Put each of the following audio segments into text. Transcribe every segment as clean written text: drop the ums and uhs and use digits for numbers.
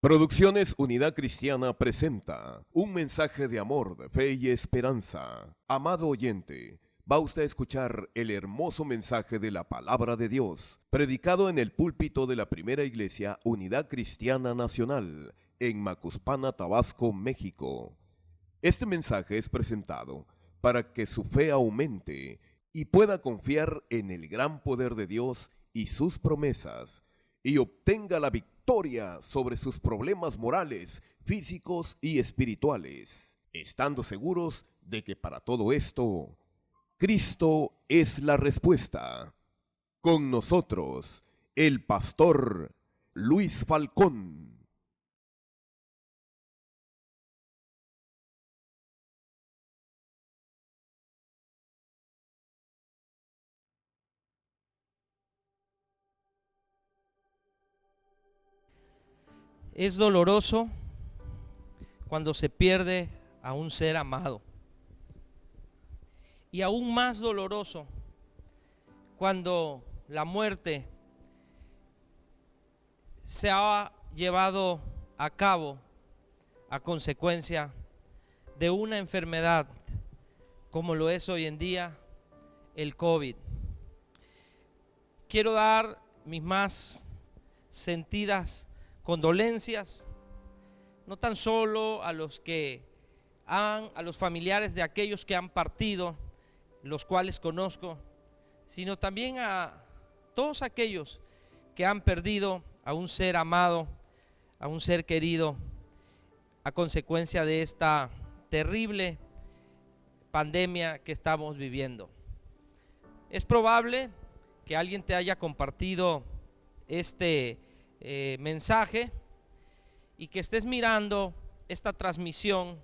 Producciones Unidad Cristiana presenta un mensaje de amor, de fe y esperanza. Amado oyente, va usted a escuchar el hermoso mensaje de la Palabra de Dios, predicado en el púlpito de la Primera Iglesia Unidad Cristiana Nacional, en Macuspana, Tabasco, México. Este mensaje es presentado para que su fe aumente y pueda confiar en el gran poder de Dios y sus promesas, y obtenga la victoria sobre sus problemas morales, físicos y espirituales, estando seguros de que para todo esto, Cristo es la respuesta. Con nosotros, el pastor Luis Falcón. Es doloroso cuando se pierde a un ser amado. Y aún más doloroso cuando la muerte se ha llevado a cabo a consecuencia de una enfermedad como lo es hoy en día el COVID. Quiero dar mis más sentidas condolencias, no tan solo a los familiares de aquellos que han partido, los cuales conozco, sino también a todos aquellos que han perdido a un ser amado, a un ser querido, a consecuencia de esta terrible pandemia que estamos viviendo. Es probable que alguien te haya compartido este mensaje y que estés mirando esta transmisión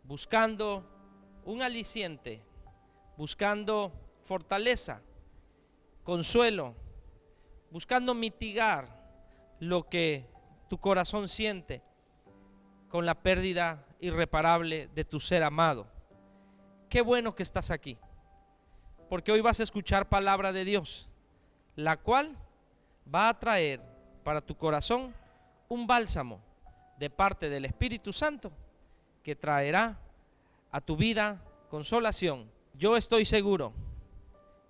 buscando un aliciente, buscando fortaleza, consuelo, buscando mitigar lo que tu corazón siente con la pérdida irreparable de tu ser amado. Qué bueno que estás aquí, porque hoy vas a escuchar palabra de Dios, la cual va a traer para tu corazón un bálsamo de parte del Espíritu Santo que traerá a tu vida consolación. Yo estoy seguro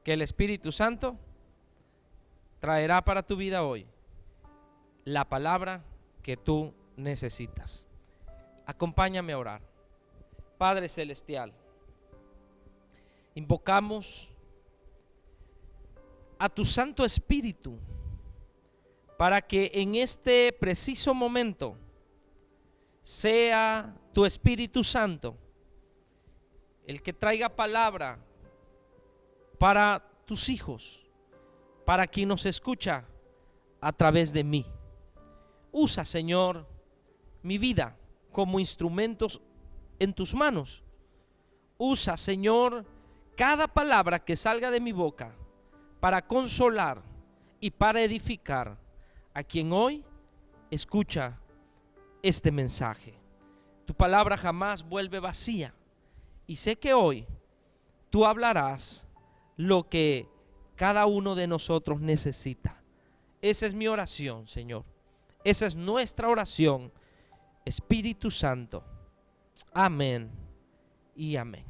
que el Espíritu Santo traerá para tu vida hoy la palabra que tú necesitas. Acompáñame a orar. Padre Celestial, invocamos a tu Santo Espíritu para que en este preciso momento sea tu Espíritu Santo el que traiga palabra para tus hijos, para quien nos escucha a través de mí. Usa, Señor, mi vida como instrumentos en tus manos. Usa, Señor, cada palabra que salga de mi boca para consolar y para edificar a quien hoy escucha este mensaje. Tu palabra jamás vuelve vacía, y sé que hoy tú hablarás lo que cada uno de nosotros necesita. Esa es mi oración, Señor. Esa es nuestra oración, Espíritu Santo. Amén y amén.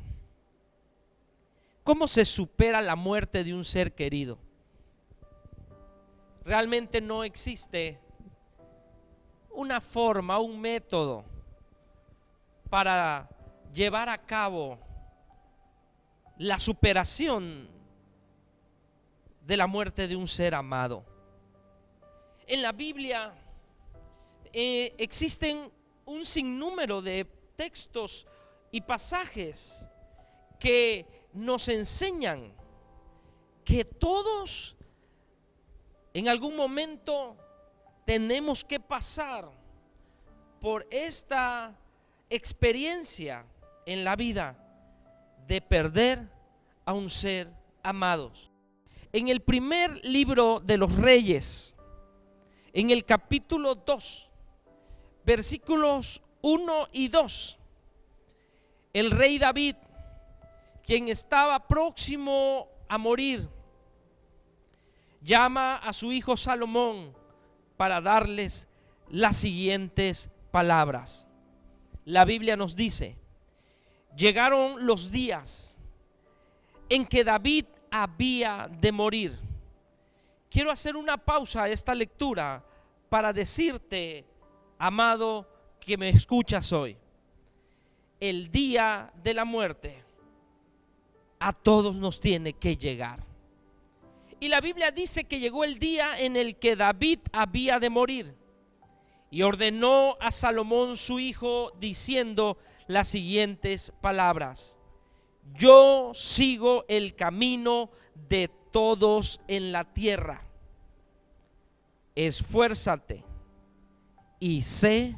¿Cómo se supera la muerte de un ser querido? Realmente no existe una forma, un método para llevar a cabo la superación de la muerte de un ser amado. En la Biblia existen un sinnúmero de textos y pasajes que nos enseñan que todos en algún momento tenemos que pasar por esta experiencia en la vida de perder a un ser amado. En el primer libro de los Reyes, en el capítulo 2, versículos 1 y 2, el rey David, quien estaba próximo a morir, llama a su hijo Salomón para darles las siguientes palabras. La Biblia nos dice: llegaron los días en que David había de morir. Quiero hacer una pausa a esta lectura para decirte, amado, que me escuchas hoy: el día de la muerte a todos nos tiene que llegar. Y la Biblia dice que llegó el día en el que David había de morir, y ordenó a Salomón su hijo diciendo las siguientes palabras: yo sigo el camino de todos en la tierra. Esfuérzate y sé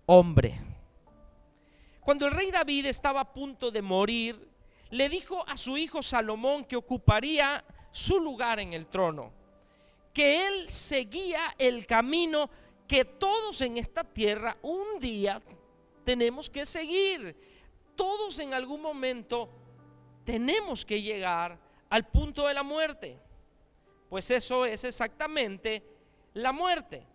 hombre. Cuando el rey David estaba a punto de morir, le dijo a su hijo Salomón que ocuparía su lugar en el trono, que él seguía el camino que todos en esta tierra un día tenemos que seguir. Todos en algún momento tenemos que llegar al punto de la muerte, pues eso es exactamente la muerte.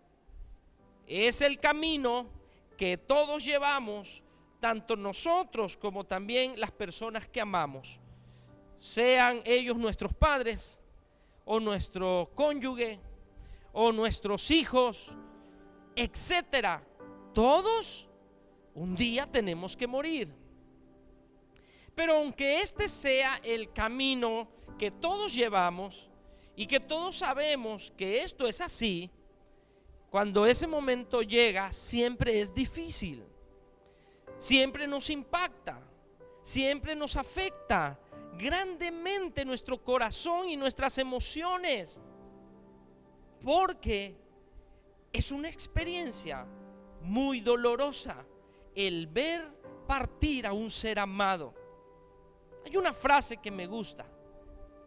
Es el camino que todos llevamos, tanto nosotros como también las personas que amamos, sean ellos nuestros padres o nuestro cónyuge o nuestros hijos, etcétera. Todos un día tenemos que morir. Pero aunque este sea el camino que todos llevamos y que todos sabemos que esto es así, cuando ese momento llega siempre es difícil, siempre nos impacta, siempre nos afecta grandemente nuestro corazón y nuestras emociones, porque es una experiencia muy dolorosa el ver partir a un ser amado. Hay una frase que me gusta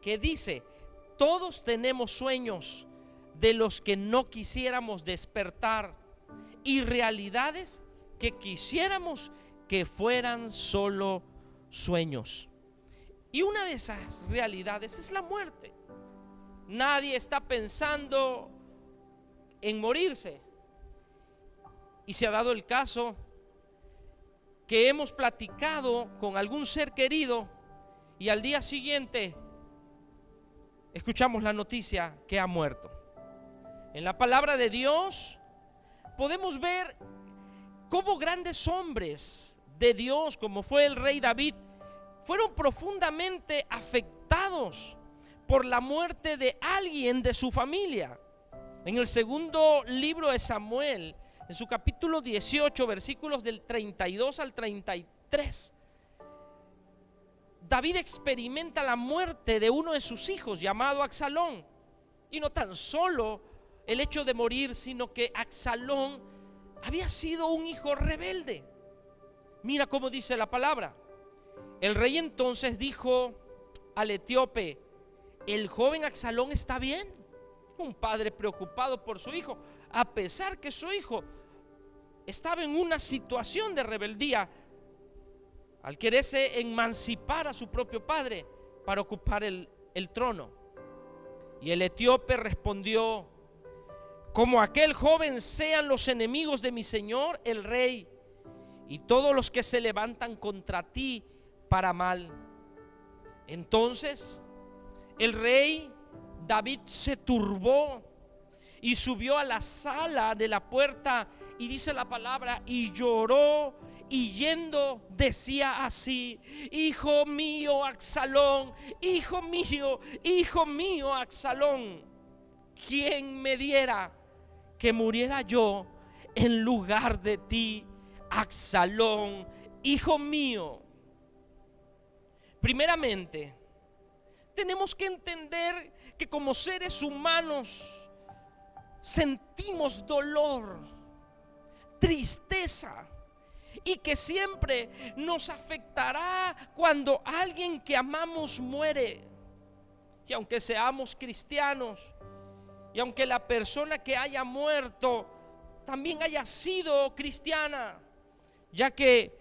que dice: todos tenemos sueños de los que no quisiéramos despertar y realidades que quisiéramos que fueran solo sueños. Y una de esas realidades es la muerte. Nadie está pensando en morirse. Y se ha dado el caso que hemos platicado con algún ser querido y al día siguiente escuchamos la noticia que ha muerto. En la palabra de Dios podemos ver cómo grandes hombres de Dios, como fue el rey David, fueron profundamente afectados por la muerte de alguien de su familia. En el segundo libro de Samuel, en su capítulo 18, versículos del 32 al 33, David experimenta la muerte de uno de sus hijos llamado Absalón. Y no tan solo el hecho de morir, sino que Absalón había sido un hijo rebelde. Mira cómo dice la palabra: el rey entonces dijo al etíope: ¿el joven Absalón está bien? Un padre preocupado por su hijo, a pesar que su hijo estaba en una situación de rebeldía, al quererse emancipar a su propio padre para ocupar el trono. Y el etíope respondió: como aquel joven sean los enemigos de mi señor el rey y todos los que se levantan contra ti para mal. Entonces el rey David se turbó y subió a la sala de la puerta, y dice la palabra: y lloró, y yendo decía así: hijo mío Absalón, hijo mío Absalón, ¿quién me diera que muriera yo en lugar de ti, Absalón, hijo mío? Primeramente, tenemos que entender que como seres humanos sentimos dolor, tristeza, y que siempre nos afectará cuando alguien que amamos muere. Y aunque seamos cristianos, y aunque la persona que haya muerto también haya sido cristiana, ya que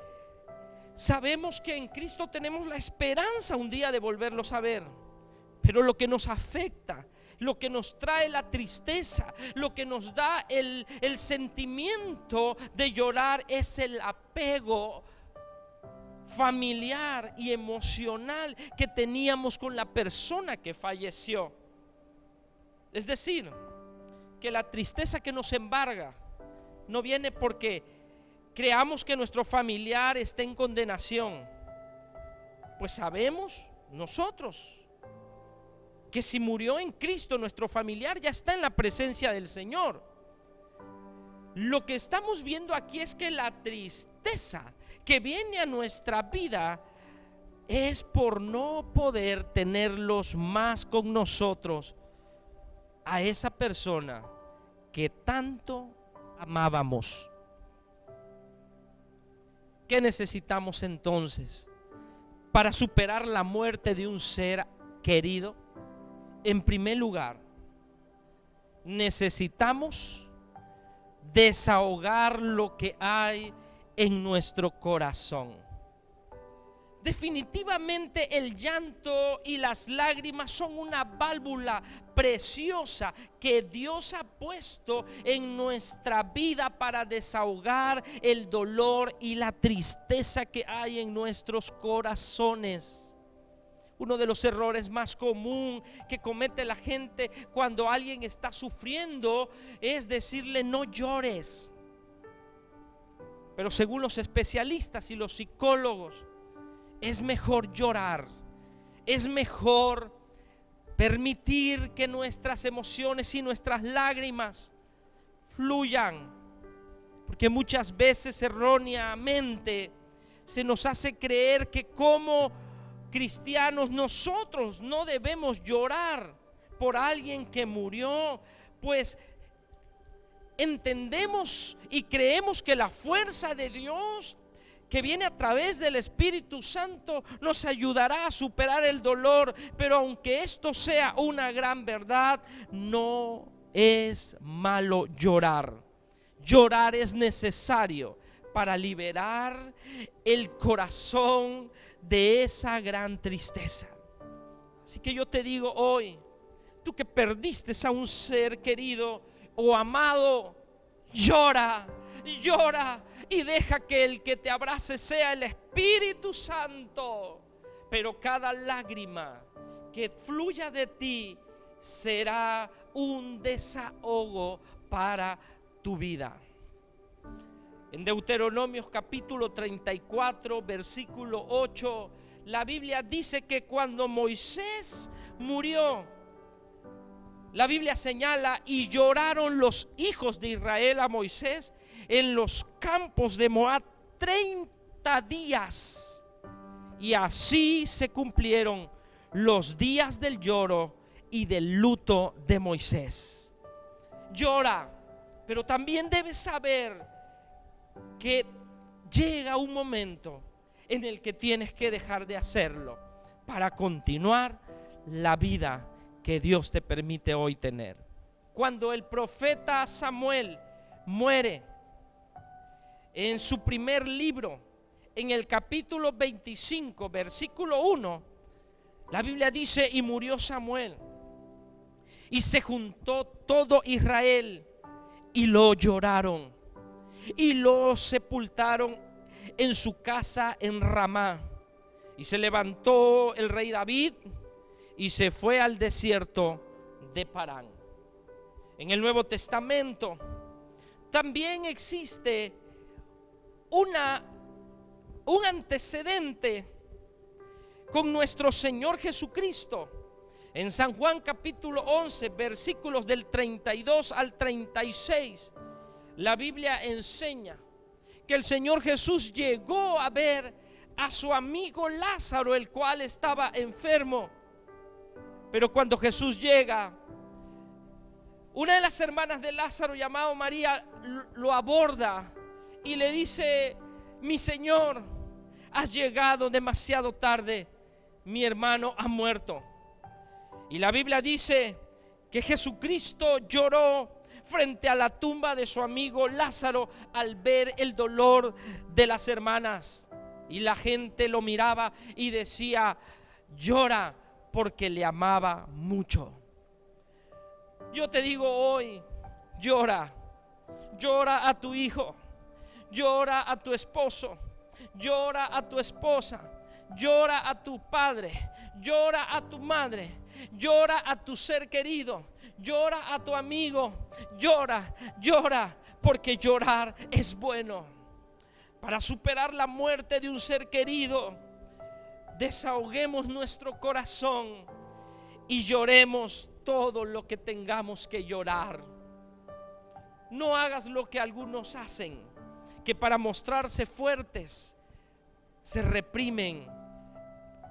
sabemos que en Cristo tenemos la esperanza un día de volverlos a ver, pero lo que nos afecta lo que nos trae la tristeza, lo que nos da el sentimiento de llorar es el apego familiar y emocional que teníamos con la persona que falleció. Es decir, que la tristeza que nos embarga no viene porque creamos que nuestro familiar está en condenación. Pues sabemos nosotros que si murió en Cristo, nuestro familiar ya está en la presencia del Señor. Lo que estamos viendo aquí es que la tristeza que viene a nuestra vida es por no poder tenerlos más con nosotros a esa persona que tanto amábamos. ¿Qué necesitamos entonces para superar la muerte de un ser querido? En primer lugar, necesitamos desahogar lo que hay en nuestro corazón. Definitivamente el llanto y las lágrimas son una válvula preciosa que Dios ha puesto en nuestra vida para desahogar el dolor y la tristeza que hay en nuestros corazones. Uno de los errores más común que comete la gente cuando alguien está sufriendo es decirle: no llores. Pero según los especialistas y los psicólogos, es mejor llorar, es mejor permitir que nuestras emociones y nuestras lágrimas fluyan, porque muchas veces erróneamente se nos hace creer que como cristianos nosotros no debemos llorar por alguien que murió, pues entendemos y creemos que la fuerza de Dios que viene a través del Espíritu Santo nos ayudará a superar el dolor. Pero aunque esto sea una gran verdad, no es malo llorar. Llorar es necesario para liberar el corazón de esa gran tristeza. Así que yo te digo hoy, tú que perdiste a un ser querido o amado, llora, llora y deja que el que te abrace sea el Espíritu Santo. Pero cada lágrima que fluya de ti será un desahogo para tu vida. En Deuteronomios capítulo 34, versículo 8, la Biblia dice que cuando Moisés murió, la Biblia señala: y lloraron los hijos de Israel a Moisés en los campos de Moab 30 días. Y así se cumplieron los días del lloro y del luto de Moisés. Llora, pero también debes saber que llega un momento en el que tienes que dejar de hacerlo para continuar la vida que Dios te permite hoy tener. Cuando el profeta Samuel muere, en su primer libro, en el capítulo 25, versículo 1, la Biblia dice: y murió Samuel, y se juntó todo Israel, y lo lloraron, y lo sepultaron en su casa en Ramá. Y se levantó el rey David y se fue al desierto de Parán. En el Nuevo Testamento también existe un antecedente con nuestro Señor Jesucristo. En San Juan capítulo 11, versículos del 32 al 36, la Biblia enseña que el Señor Jesús llegó a ver a su amigo Lázaro, el cual estaba enfermo. Pero cuando Jesús llega, una de las hermanas de Lázaro, llamada María, lo aborda y le dice: mi Señor, has llegado demasiado tarde, mi hermano ha muerto. Y la Biblia dice que Jesucristo lloró frente a la tumba de su amigo Lázaro al ver el dolor de las hermanas. Y la gente lo miraba y decía: llora, porque le amaba mucho. Yo te digo hoy, llora. Llora a tu hijo, llora a tu esposo, llora a tu esposa, llora a tu padre, llora a tu madre, llora a tu ser querido, llora a tu amigo, llora, llora, porque llorar es bueno. Para superar la muerte de un ser querido, desahoguemos nuestro corazón y lloremos todo lo que tengamos que llorar. No hagas lo que algunos hacen, que para mostrarse fuertes se reprimen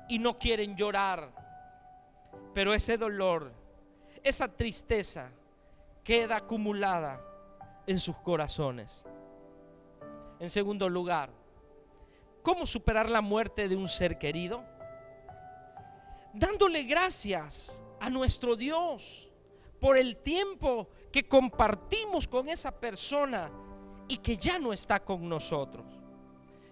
y no quieren llorar. Pero ese dolor, esa tristeza queda acumulada en sus corazones. En segundo lugar, ¿cómo superar la muerte de un ser querido? Dándole gracias a nuestro Dios por el tiempo que compartimos con esa persona y que ya no está con nosotros.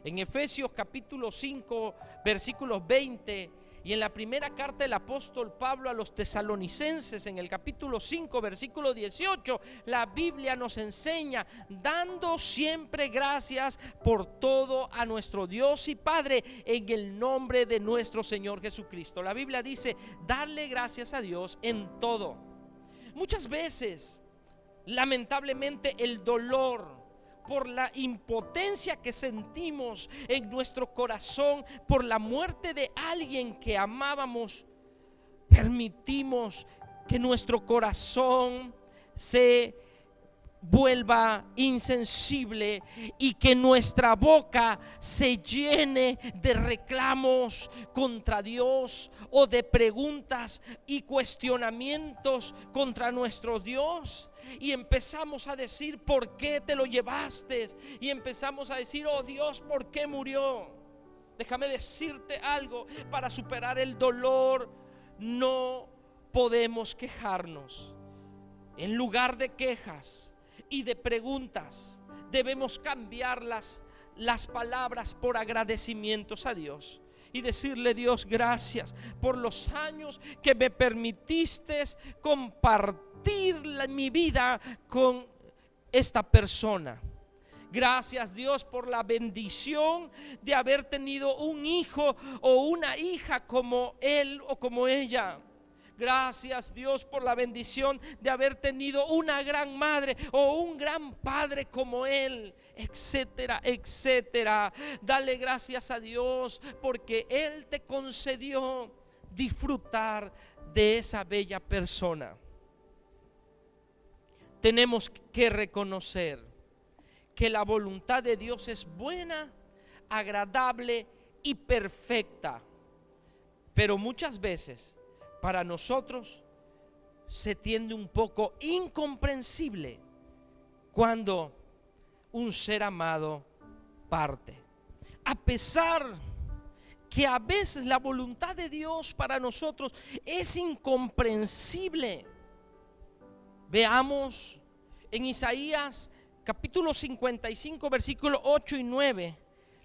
En Efesios capítulo 5 versículos 20 y en la primera carta del apóstol Pablo a los tesalonicenses, en el capítulo 5 versículo 18, la Biblia nos enseña: dando siempre gracias por todo a nuestro Dios y Padre en el nombre de nuestro Señor Jesucristo. La Biblia dice: darle gracias a Dios en todo. Muchas veces, lamentablemente, el dolor por la impotencia que sentimos en nuestro corazón por la muerte de alguien que amábamos, permitimos que nuestro corazón se vuelva insensible y que nuestra boca se llene de reclamos contra Dios o de preguntas y cuestionamientos contra nuestro Dios. Y empezamos a decir: ¿por qué te lo llevaste? Y empezamos a decir: oh Dios, ¿por qué murió? Déjame decirte algo: para superar el dolor no podemos quejarnos. En lugar de quejas y de preguntas, debemos cambiar las palabras por agradecimientos a Dios y decirle: Dios, gracias por los años que me permitiste compartir mi vida con esta persona. Gracias, Dios, por la bendición de haber tenido un hijo o una hija como él o como ella. Gracias, Dios, por la bendición de haber tenido una gran madre o un gran padre como él, etcétera, etcétera. Dale gracias a Dios porque Él te concedió disfrutar de esa bella persona. Tenemos que reconocer que la voluntad de Dios es buena, agradable y perfecta. Pero muchas veces para nosotros se tiende un poco incomprensible cuando un ser amado parte. A pesar que a veces la voluntad de Dios para nosotros es incomprensible. Veamos en Isaías capítulo 55 versículos 8 y 9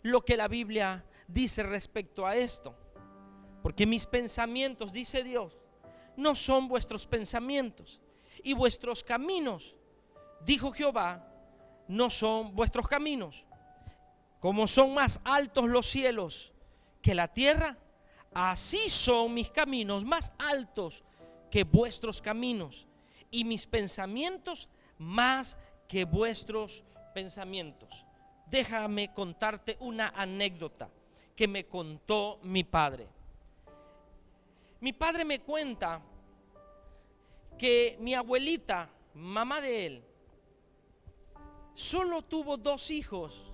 lo que la Biblia dice respecto a esto. Porque mis pensamientos, dice Dios, no son vuestros pensamientos, y vuestros caminos, dijo Jehová, no son vuestros caminos. Como son más altos los cielos que la tierra, así son mis caminos más altos que vuestros caminos, y mis pensamientos más que vuestros pensamientos. Déjame contarte una anécdota que me contó mi padre. Mi padre me cuenta que mi abuelita, mamá de él, solo tuvo 2 hijos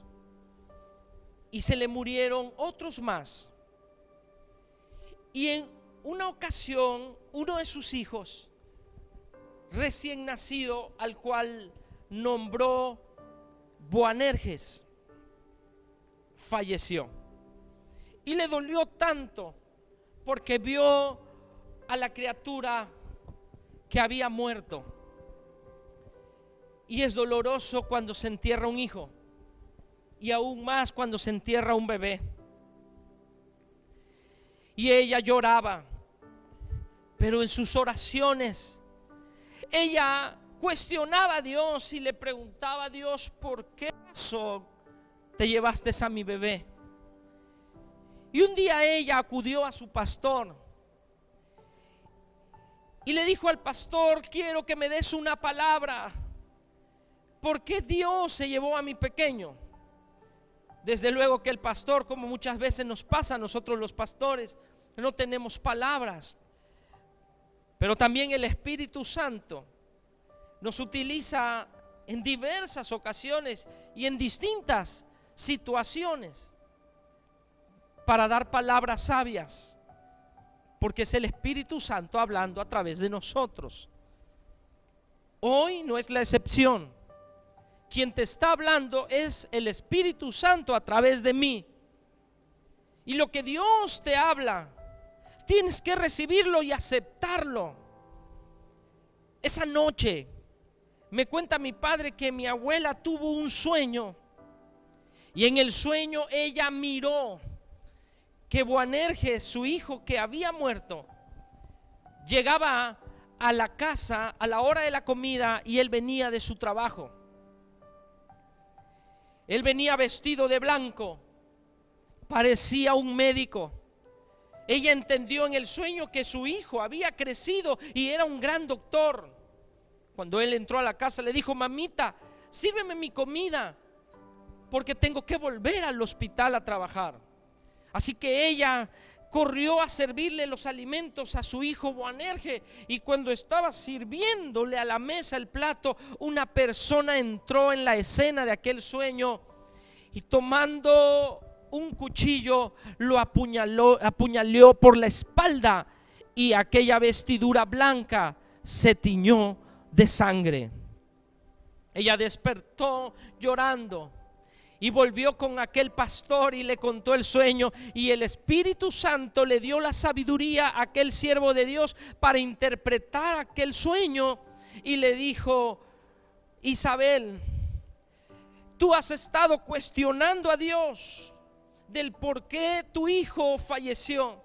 y se le murieron otros más. Y en una ocasión, uno de sus hijos, recién nacido, al cual nombró Boanerges, falleció. Y le dolió tanto porque vio a la criatura que había muerto. Y es doloroso cuando se entierra un hijo, y aún más cuando se entierra un bebé. Y ella lloraba, pero en sus oraciones ella cuestionaba a Dios y le preguntaba a Dios: ¿por qué razón te llevaste a mi bebé? Y un día ella acudió a su pastor y le dijo al pastor: quiero que me des una palabra. ¿Por qué Dios se llevó a mi pequeño? Desde luego que el pastor, como muchas veces nos pasa a nosotros los pastores, no tenemos palabras. Pero también el Espíritu Santo nos utiliza en diversas ocasiones y en distintas situaciones para dar palabras sabias, porque es el Espíritu Santo hablando a través de nosotros. Hoy no es la excepción. Quien te está hablando es el Espíritu Santo a través de mí. Y lo que Dios te habla, tienes que recibirlo y aceptarlo. Esa noche me cuenta mi padre que mi abuela tuvo un sueño, y en el sueño ella miró que Boanerges, su hijo que había muerto, llegaba a la casa a la hora de la comida y él venía de su trabajo. Él venía vestido de blanco, parecía un médico. Ella entendió en el sueño que su hijo había crecido y era un gran doctor. Cuando él entró a la casa le dijo: mamita, sírveme mi comida, porque tengo que volver al hospital a trabajar. Así que ella corrió a servirle los alimentos a su hijo Boanerges, y cuando estaba sirviéndole a la mesa el plato, una persona entró en la escena de aquel sueño y tomando un cuchillo lo apuñaló por la espalda, y aquella vestidura blanca se tiñó de sangre. Ella despertó llorando y volvió con aquel pastor y le contó el sueño, y el Espíritu Santo le dio la sabiduría a aquel siervo de Dios para interpretar aquel sueño, y le dijo: Isabel, tú has estado cuestionando a Dios del por qué tu hijo falleció,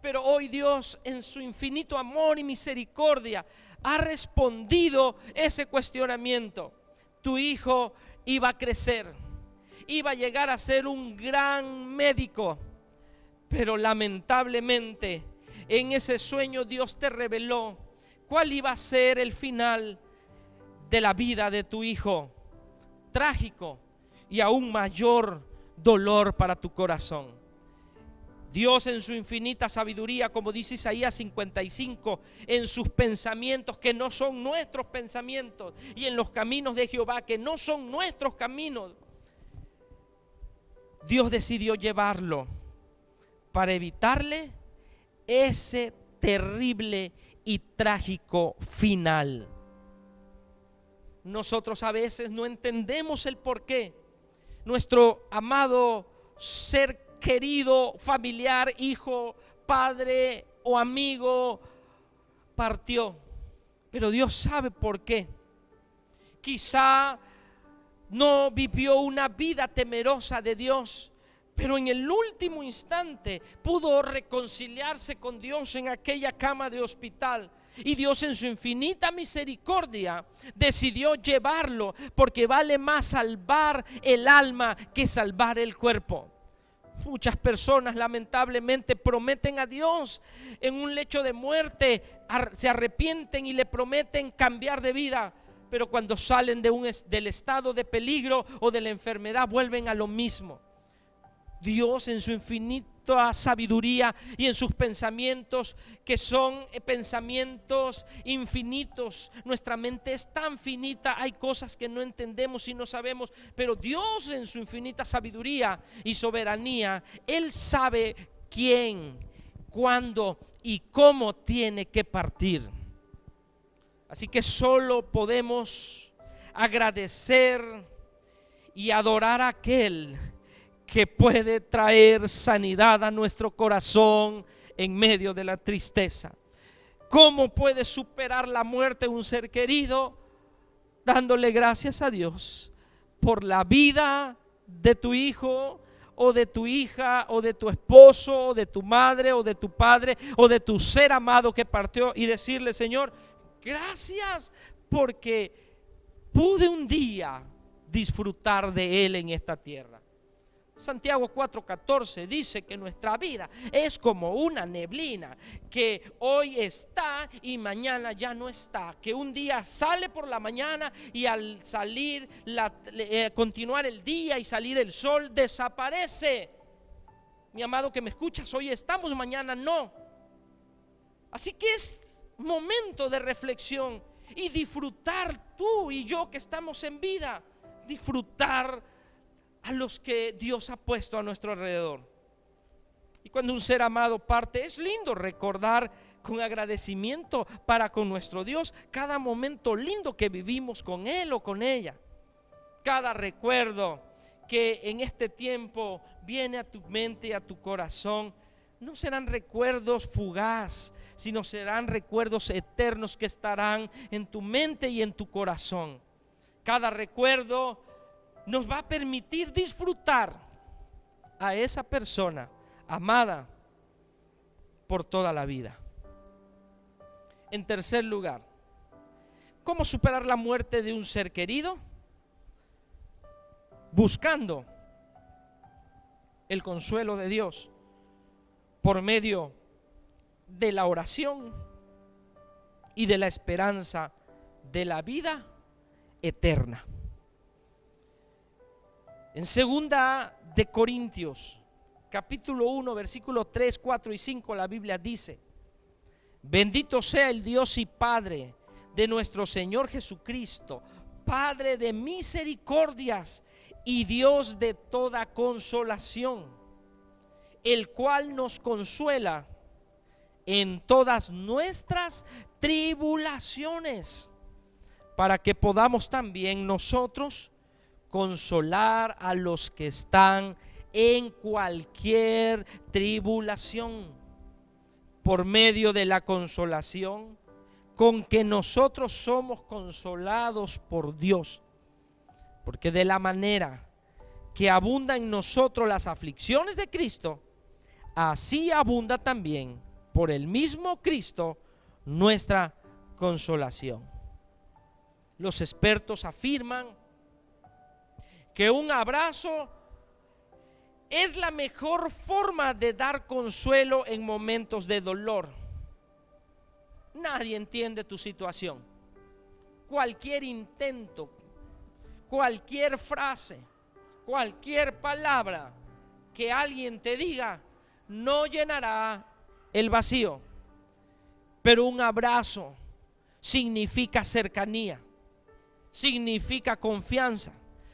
pero hoy Dios, en su infinito amor y misericordia, ha respondido ese cuestionamiento. Tu hijo iba a crecer, iba a llegar a ser un gran médico, pero lamentablemente en ese sueño Dios te reveló cuál iba a ser el final de la vida de tu hijo. Trágico y aún mayor dolor para tu corazón. Dios, en su infinita sabiduría, como dice Isaías 55, en sus pensamientos que no son nuestros pensamientos, y en los caminos de Jehová que no son nuestros caminos, Dios decidió llevarlo para evitarle ese terrible y trágico final. Nosotros a veces no entendemos el por qué nuestro amado ser querido, familiar, hijo, padre o amigo partió, pero Dios sabe por qué. Quizá no vivió una vida temerosa de Dios, pero en el último instante pudo reconciliarse con Dios en aquella cama de hospital, y Dios, en su infinita misericordia, decidió llevarlo, porque vale más salvar el alma que salvar el cuerpo. Muchas personas lamentablemente prometen a Dios en un lecho de muerte, se arrepienten y le prometen cambiar de vida, pero cuando salen del estado de peligro o de la enfermedad vuelven a lo mismo. Dios, en su infinita sabiduría y en sus pensamientos, que son pensamientos infinitos, nuestra mente es tan finita, hay cosas que no entendemos y no sabemos, pero Dios, en su infinita sabiduría y soberanía, Él sabe quién, cuándo y cómo tiene que partir. Así que solo podemos agradecer y adorar a aquel que puede traer sanidad a nuestro corazón en medio de la tristeza. ¿Cómo puede superar la muerte un ser querido? Dándole gracias a Dios por la vida de tu hijo o de tu hija o de tu esposo o de tu madre o de tu padre o de tu ser amado que partió, y decirle: Señor, gracias porque pude un día disfrutar de Él en esta tierra. Santiago 4:14 dice que nuestra vida es como una neblina que hoy está y mañana ya no está, que un día sale por la mañana y al salir continuar el día y salir el sol desaparece. Mi amado que me escuchas, hoy estamos, mañana no. Así que es momento de reflexión y disfrutar tú y yo que estamos en vida, disfrutar a los que Dios ha puesto a nuestro alrededor. Y cuando un ser amado parte, es lindo recordar con agradecimiento para con nuestro Dios cada momento lindo que vivimos con Él o con ella. Cada recuerdo que en este tiempo viene a tu mente y a tu corazón no serán recuerdos fugaz, sino serán recuerdos eternos que estarán en tu mente y en tu corazón. Cada recuerdo nos va a permitir disfrutar a esa persona amada por toda la vida. En tercer lugar, ¿cómo superar la muerte de un ser querido? Buscando el consuelo de Dios por medio de la oración y de la esperanza de la vida eterna. En 2 de Corintios, capítulo 1, versículos 3, 4 y 5, la Biblia dice: bendito sea el Dios y Padre de nuestro Señor Jesucristo, Padre de misericordias y Dios de toda consolación, el cual nos consuela en todas nuestras tribulaciones, para que podamos también nosotros consolar a los que están en cualquier tribulación, por medio de la consolación con que nosotros somos consolados por Dios. Porque de la manera que abunda en nosotros las aflicciones de Cristo, así abunda también por el mismo Cristo nuestra consolación. Los expertos afirman que un abrazo es la mejor forma de dar consuelo en momentos de dolor. Nadie entiende tu situación. Cualquier intento, cualquier frase, cualquier palabra que alguien te diga no llenará el vacío. Pero un abrazo significa cercanía, significa confianza,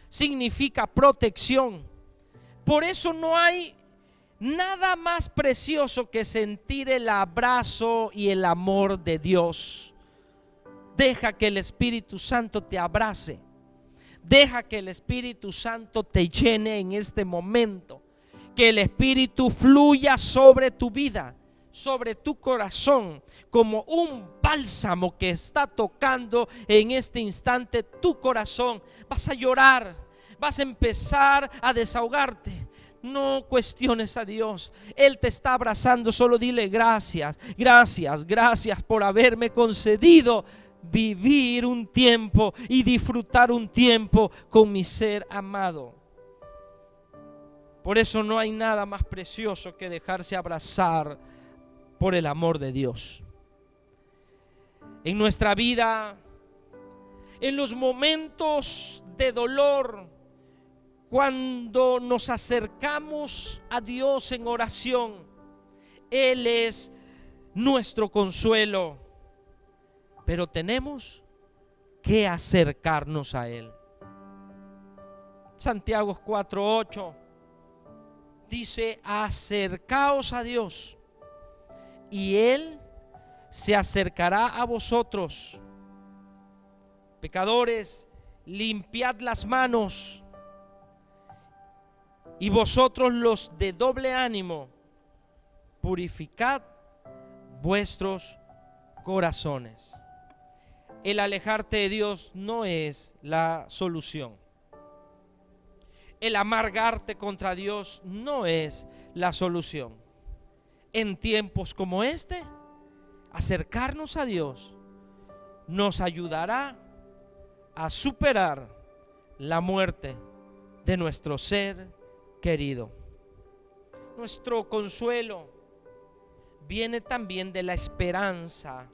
significa protección. Por eso no hay nada más precioso que sentir el abrazo y el amor de Dios. Deja que el Espíritu Santo te abrace. Deja que el Espíritu Santo te llene en este momento. Que el Espíritu fluya sobre tu vida, sobre tu corazón, como un bálsamo que está tocando en este instante tu corazón. Vas a llorar, vas a empezar a desahogarte. No cuestiones a Dios. Él te está abrazando. Solo dile gracias, gracias, gracias por haberme concedido vivir un tiempo y disfrutar un tiempo con mi ser amado. Por eso no hay nada más precioso que dejarse abrazar por el amor de Dios. En nuestra vida, en los momentos de dolor, cuando nos acercamos a Dios en oración, Él es nuestro consuelo. Pero tenemos que acercarnos a Él. Santiago 4:8 dice: acercaos a Dios y Él se acercará a vosotros. Pecadores, limpiad las manos. Y vosotros los de doble ánimo, purificad vuestros corazones. El alejarte de Dios no es la solución. El amargarte contra Dios no es la solución. En tiempos como este, acercarnos a Dios nos ayudará a superar la muerte de nuestro ser querido. Nuestro consuelo viene también de la esperanza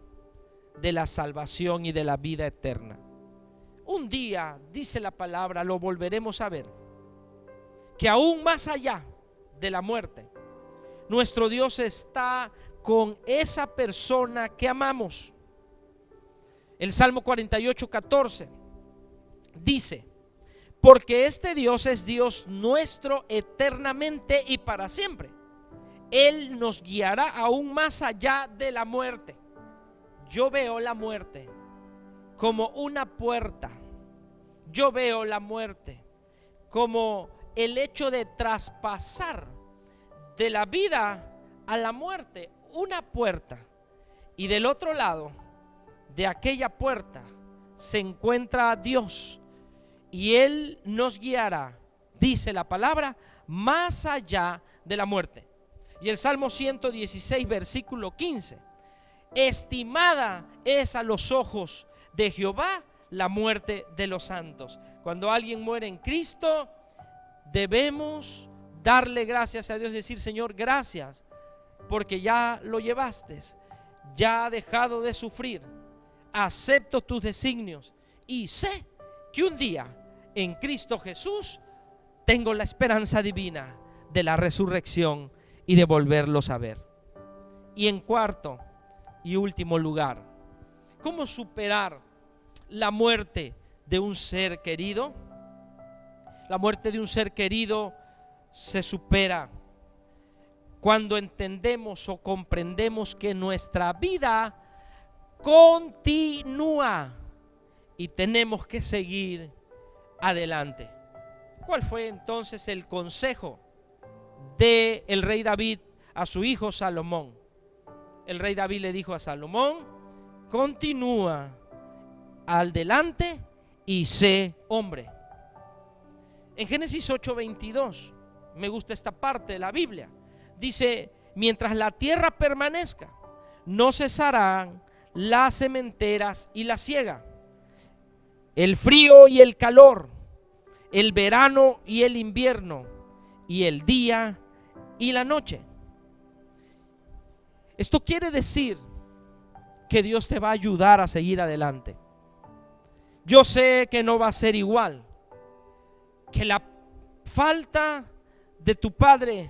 de la salvación y de la vida eterna. Un día, dice la palabra, lo volveremos a ver, que aún más allá de la muerte, nuestro Dios está con esa persona que amamos. El Salmo 48:14 dice: porque este Dios es Dios nuestro eternamente y para siempre. Él nos guiará aún más allá de la muerte. Yo veo la muerte como una puerta. Yo veo la muerte como el hecho de traspasar de la vida a la muerte, una puerta. Y del otro lado de aquella puerta se encuentra Dios, y Él nos guiará, dice la palabra, más allá de la muerte. Y el Salmo 116, versículo 15: estimada es a los ojos de Jehová la muerte de los santos. Cuando alguien muere en Cristo, debemos darle gracias a Dios, decir: Señor, gracias, porque ya lo llevaste, ya ha dejado de sufrir, acepto tus designios y sé que un día en Cristo Jesús tengo la esperanza divina de la resurrección y de volverlos a ver. Y en cuarto y último lugar, ¿cómo superar la muerte de un ser querido? La muerte de un ser querido se supera cuando entendemos o comprendemos que nuestra vida continúa y tenemos que seguir adelante. ¿Cuál fue entonces el consejo del rey David a su hijo Salomón? El rey David le dijo a Salomón: continúa adelante y sé hombre. En Génesis 8:22, me gusta esta parte de la Biblia, dice: mientras la tierra permanezca, no cesarán las sementeras y la siega, el frío y el calor, el verano y el invierno, y el día y la noche. Esto quiere decir que Dios te va a ayudar a seguir adelante. Yo sé que no va a ser igual, que la falta de tu padre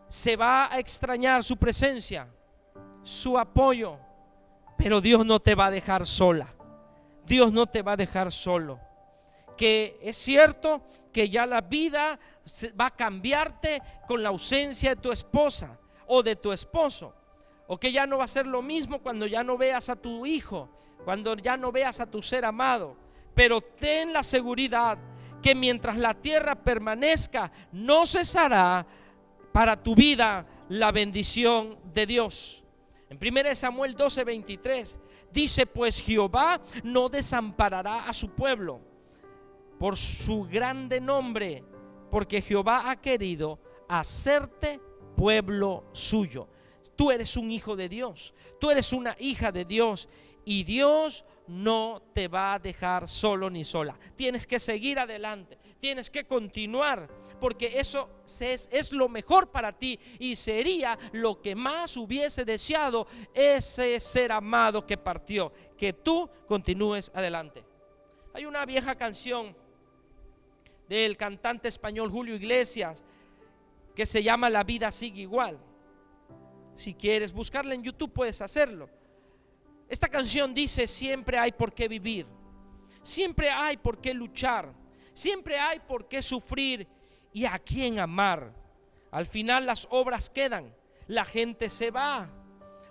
se va a extrañar, su presencia, su apoyo, pero Dios no te va a dejar sola. Dios no te va a dejar solo. Que es cierto que ya la vida va a cambiarte con la ausencia de tu esposa o de tu esposo, o que ya no va a ser lo mismo cuando ya no veas a tu hijo, cuando ya no veas a tu ser amado. Pero ten la seguridad que mientras la tierra permanezca, no cesará para tu vida la bendición de Dios. En 1 Samuel 12:23 dice: pues Jehová no desamparará a su pueblo por su grande nombre, porque Jehová ha querido hacerte pueblo suyo. Tú eres un hijo de Dios, tú eres una hija de Dios, y Dios no te va a dejar solo ni sola. Tienes que seguir adelante, tienes que continuar, porque eso es lo mejor para ti, y sería lo que más hubiese deseado ese ser amado que partió, que tú continúes adelante. Hay una vieja canción del cantante español Julio Iglesias que se llama La vida sigue igual. Si quieres buscarla en YouTube puedes hacerlo. Esta canción dice: siempre hay por qué vivir, siempre hay por qué luchar, siempre hay por qué sufrir y a quién amar. Al final las obras quedan, la gente se va,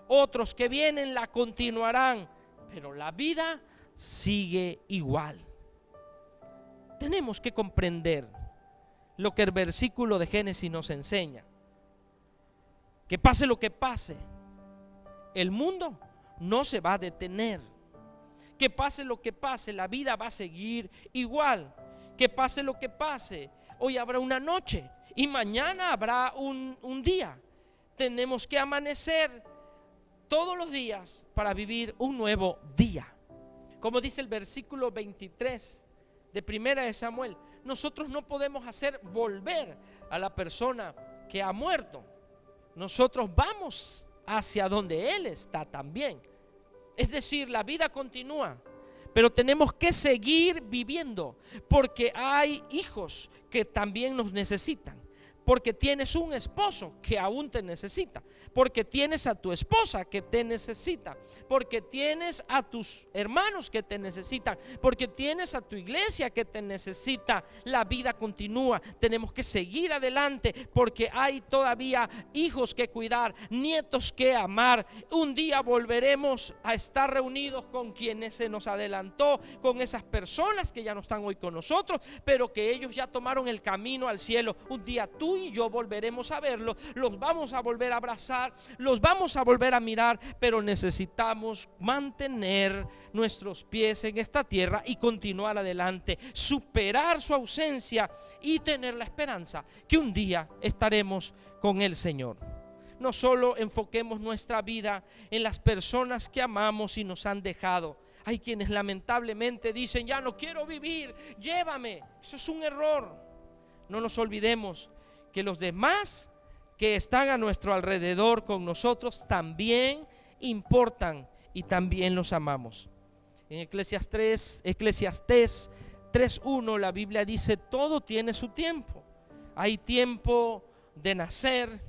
otros que vienen la continuarán, pero la vida sigue igual. Tenemos que comprender lo que el versículo de Génesis nos enseña: que pase lo que pase, el mundo no se va a detener. Que pase lo que pase, la vida va a seguir igual. Que pase lo que pase, hoy habrá una noche y mañana habrá un día. Tenemos que amanecer todos los días para vivir un nuevo día. Como dice el versículo 23 de Primera de Samuel, nosotros no podemos hacer volver a la persona que ha muerto. Nosotros vamos hacia donde Él está también. Es decir, la vida continúa, pero tenemos que seguir viviendo, porque hay hijos que también nos necesitan, porque tienes un esposo que aún te necesita, porque tienes a tu esposa que te necesita, porque tienes a tus hermanos que te necesitan, porque tienes a tu iglesia que te necesita. La vida continúa, tenemos que seguir adelante, porque hay todavía hijos que cuidar, nietos que amar. Un día volveremos a estar reunidos con quienes se nos adelantó, con esas personas que ya no están hoy con nosotros, pero que ellos ya tomaron el camino al cielo. Un día tú y yo volveremos a verlos, los vamos a volver a abrazar, los vamos a volver a mirar, pero necesitamos mantener nuestros pies en esta tierra y continuar adelante, superar su ausencia y tener la esperanza que un día estaremos con el Señor. No solo enfoquemos nuestra vida en las personas que amamos y nos han dejado. Hay quienes lamentablemente dicen: ya no quiero vivir, llévame. Eso es un error. No nos olvidemos que los demás que están a nuestro alrededor con nosotros también importan y también los amamos. En Eclesiastés 3:1 la Biblia dice: todo tiene su tiempo. Hay tiempo de nacer,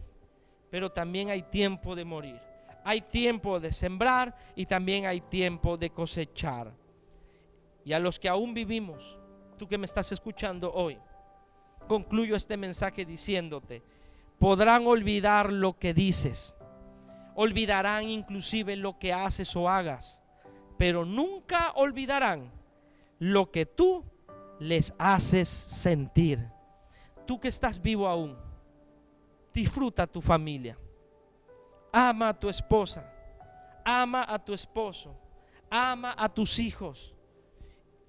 pero también hay tiempo de morir. Hay tiempo de sembrar y también hay tiempo de cosechar. Y a los que aún vivimos, tú que me estás escuchando hoy, concluyo este mensaje diciéndote: podrán olvidar lo que dices, olvidarán inclusive lo que haces o hagas, pero nunca olvidarán lo que tú les haces sentir. Tú que estás vivo aún, disfruta tu familia, ama a tu esposa, ama a tu esposo, ama a tus hijos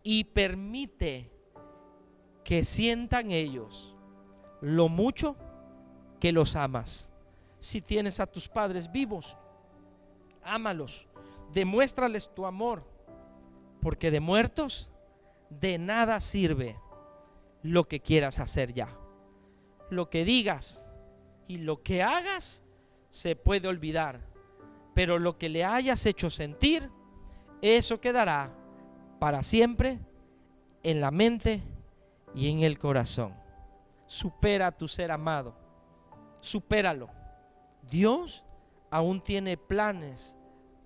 y permite que sientan ellos lo mucho que los amas. Si tienes a tus padres vivos, ámalos, demuéstrales tu amor, porque de muertos de nada sirve lo que quieras hacer ya. Lo que digas y lo que hagas se puede olvidar, pero lo que le hayas hecho sentir, eso quedará para siempre en la mente y en el corazón. Supera a tu ser amado, supéralo. Dios aún tiene planes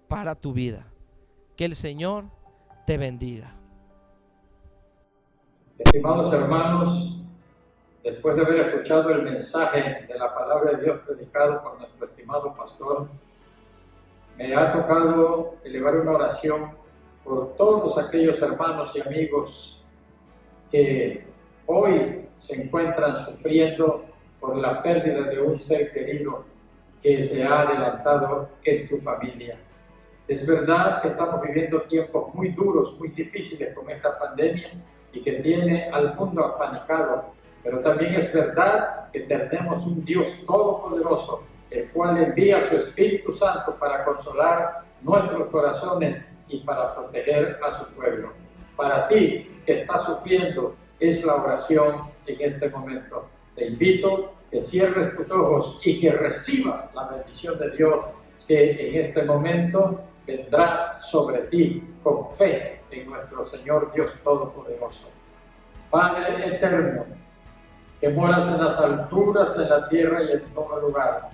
para tu vida. Que el Señor te bendiga. Estimados hermanos, después de haber escuchado el mensaje de la palabra de Dios predicado por nuestro estimado pastor, me ha tocado elevar una oración por todos aquellos hermanos y amigos que hoy se encuentran sufriendo por la pérdida de un ser querido que se ha adelantado en tu familia. Es verdad que estamos viviendo tiempos muy duros, muy difíciles con esta pandemia y que tiene al mundo apanicado, pero también es verdad que tenemos un Dios todopoderoso, el cual envía su Espíritu Santo para consolar nuestros corazones y para proteger a su pueblo. Para ti que estás sufriendo es la oración en este momento. Te invito que cierres tus ojos y que recibas la bendición de Dios que en este momento vendrá sobre ti con fe en nuestro Señor Dios Todopoderoso. Padre eterno, que moras en las alturas, en la tierra y en todo lugar,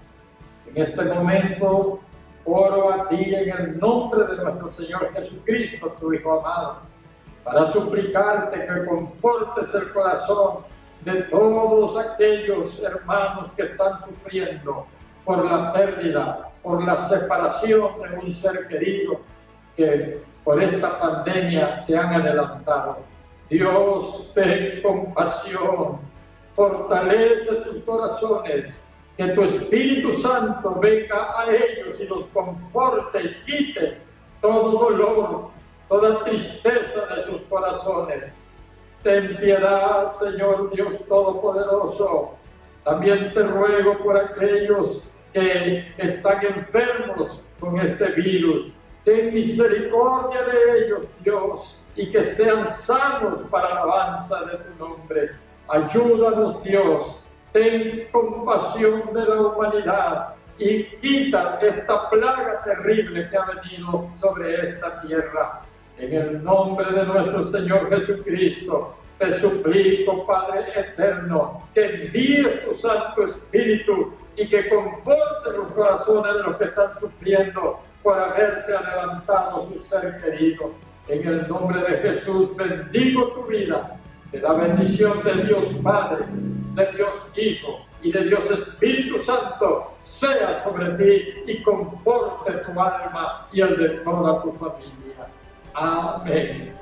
en este momento oro a ti en el nombre de nuestro Señor Jesucristo, tu Hijo amado, para suplicarte que confortes el corazón de todos aquellos hermanos que están sufriendo por la pérdida, por la separación de un ser querido, que por esta pandemia se han adelantado. Dios, ten compasión, fortalece sus corazones, que tu Espíritu Santo venga a ellos y los conforte y quite todo dolor, toda tristeza de sus corazones. Ten piedad, Señor Dios Todopoderoso. También te ruego por aquellos que están enfermos con este virus. Ten misericordia de ellos, Dios, y que sean sanos para la alabanza de tu nombre. Ayúdanos, Dios, ten compasión de la humanidad y quita esta plaga terrible que ha venido sobre esta tierra. En el nombre de nuestro Señor Jesucristo, te suplico, Padre eterno, que envíes tu Santo Espíritu y que conforte los corazones de los que están sufriendo por haberse adelantado su ser querido. En el nombre de Jesús bendigo tu vida. Que la bendición de Dios Padre, de Dios Hijo y de Dios Espíritu Santo sea sobre ti y conforte tu alma y el de toda tu familia. Amén.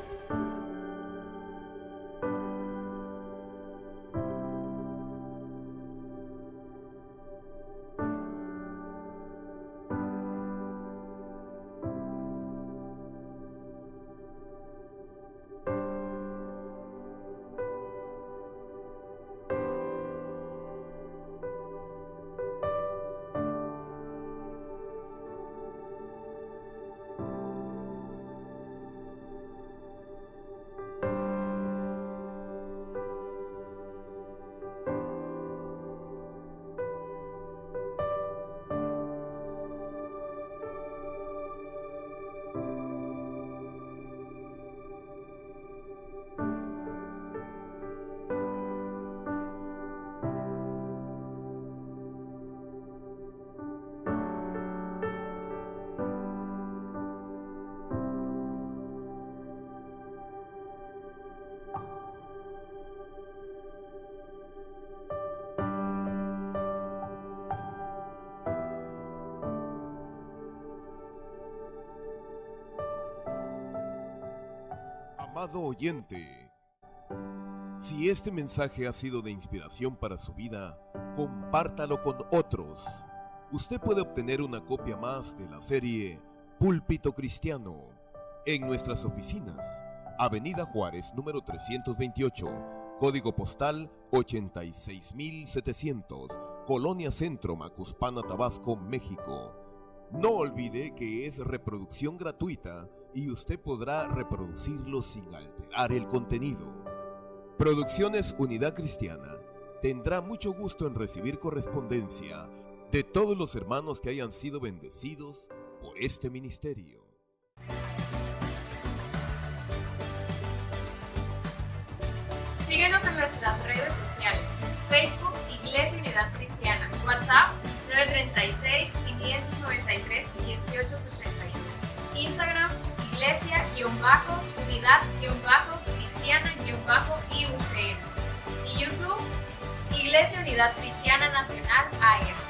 Amado oyente, si este mensaje ha sido de inspiración para su vida, compártalo con otros. Usted puede obtener una copia más de la serie Púlpito Cristiano en nuestras oficinas, Avenida Juárez, número 328, código postal 86700, Colonia Centro, Macuspana, Tabasco, México. No olvide que es reproducción gratuita y usted podrá reproducirlo sin alterar el contenido. Producciones Unidad Cristiana tendrá mucho gusto en recibir correspondencia de todos los hermanos que hayan sido bendecidos por este ministerio. Síguenos en nuestras redes sociales: Facebook, Iglesia Unidad Cristiana; WhatsApp 936-593-1863; Instagram, Iglesia-Unidad-Cristiana-IUCN; y YouTube, Iglesia Unidad Cristiana Nacional AM.